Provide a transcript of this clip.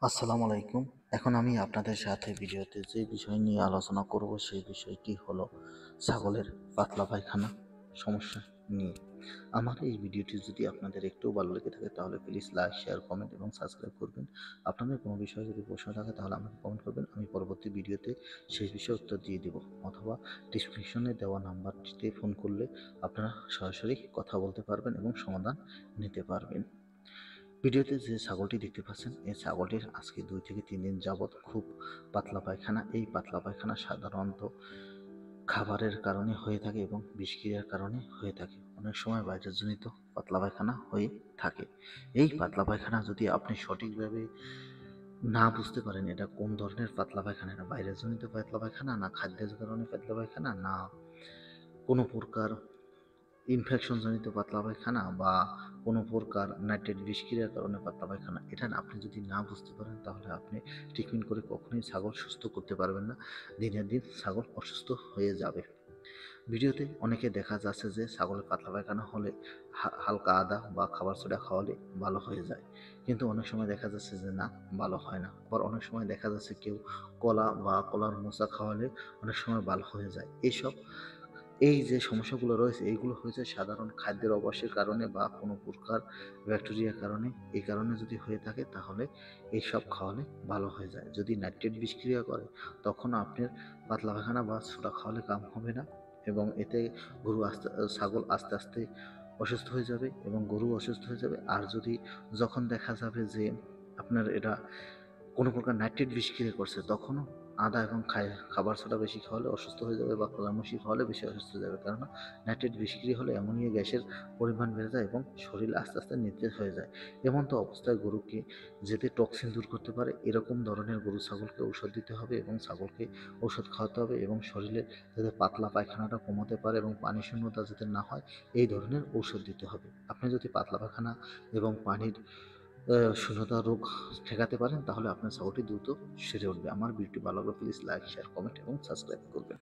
আসসালামু আলাইকুম। এখন আমি আপনাদের সাথে ভিডিওতে যে বিষয় নিয়ে আলোচনা করব সেই বিষয়টি হলো ছাগলের পাতলা পায়খানা সমস্যা নিয়ে। আমার এই ভিডিওটি যদি আপনাদের একটুও ভালো লেগে থাকে তাহলে প্লিজ লাইক, শেয়ার, কমেন্ট এবং সাবস্ক্রাইব করবেন। আপনাদের কোনো বিষয়ে যদি প্রশ্ন থাকে তাহলে আমাকে কমেন্ট করবেন। আমি পরবর্তী ভিডিওতে সেই বিষয়ে উত্তর দিয়ে দেব, অথবা ডিসক্রিপশনে দেওয়া নাম্বারটিতে ফোন করলে আপনারা সরাসরি কথা বলতে পারবেন এবং সমাধান নিতে পারবেন। ভিডিওতে যে ছাগলটি দেখতে পাচ্ছেন, এই ছাগলটির আজকে 2 থেকে 3 দিন যাবৎ খুব পাতলা পায়খানা। এই পাতলা পায়খানা সাধারণত খাবারের কারণে হয়ে থাকে এবং বিষক্রিয়ার কারণে হয়ে থাকে। অনেক সময় ভাইরাসজনিত পাতলা পায়খানা হয়ে থাকে। এই পাতলা পায়খানা যদি আপনি সঠিকভাবে না বুঝতে পারেন এটা কোন ধরনের পাতলা পায়খানা, এটা ভাইরাসজনিত পাতলা পায়খানা, না খাদ্যের কারণে পাতলা পায়খানা, না কোনো প্রকার ইনফেকশনজনিত পাতলা পায়খানা, বা কোনো প্রকার নাইট্রেট বিষক্রিয়ার কারণে পাতলা পায়খানা, এটা আপনি যদি না বুঝতে পারেন তাহলে আপনি ট্রিটমেন্ট করে কখনোই ছাগল সুস্থ করতে পারবেন না। দিনের দিন ছাগল অসুস্থ হয়ে যাবে। ভিডিওতে অনেকে দেখা যাচ্ছে যে ছাগলের পাতলা পায়খানা হলে হালকা আদা বা খাবার সোডা খাওয়ালে ভালো হয়ে যায়, কিন্তু অনেক সময় দেখা যাচ্ছে যে না, ভালো হয় না। আবার অনেক সময় দেখা যাচ্ছে কেউ কলা বা কলার মোচা খাওয়ালে অনেক সময় ভালো হয়ে যায়। এই যে সমস্যাগুলো রয়েছে এইগুলো হয়েছে সাধারণ খাদ্যের অভ্যাসের কারণে বা কোনো প্রকার ব্যাকটেরিয়ার কারণে। এই কারণে যদি হয়ে থাকে তাহলে এইসব খাওয়ালে ভালো হয়ে যায়। যদি নাইট্রেট বিষক্রিয়া করে তখন আপনার পাতলা পায়খানা বা সোডা খাওয়ালে কাম হবে না, এবং এতে ছাগল আস্তে আস্তে অসুস্থ হয়ে যাবে এবং গরু অসুস্থ হয়ে যাবে। আর যদি যখন দেখা যাবে যে আপনার এটা কোনো প্রকার নাইট্রেট বিষক্রিয়া করছে, তখনও আদা এবং খাবার সোডা বেশি খাওয়ালে অসুস্থ হয়ে যাবে, বা কলামুশি খাওয়ালে বেশি অসুস্থ হয়ে যাবে। কেননা নাইট্রেট বিষক্রিয়া হলে অ্যামোনিয়া গ্যাসের পরিমাণ বেড়ে যায় এবং শরীর আস্তে আস্তে নিস্তেজ হয়ে যায়। এমন তো অবস্থায় গরুকে যেতে টক্সিন দূর করতে পারে এরকম ধরনের গরু ছাগলকে ঔষধ দিতে হবে এবং ছাগলকে ঔষধ খাওয়াতে হবে, এবং শরীরে যাতে পাতলা পায়খানাটা কমাতে পারে এবং পানি শূন্যতা যাতে না হয় এই ধরনের ঔষধ দিতে হবে। আপনি যদি পাতলা পায়খানা এবং পানির শূন্যতা রোগ ঠেকাতে পারেন তাহলে আপনার ছাগলটি দ্রুত সেরে উঠবে। আমার ভিডিওটি ভালো লাগলে প্লিজ লাইক, শেয়ার, কমেন্ট এবং সাবস্ক্রাইব করবেন।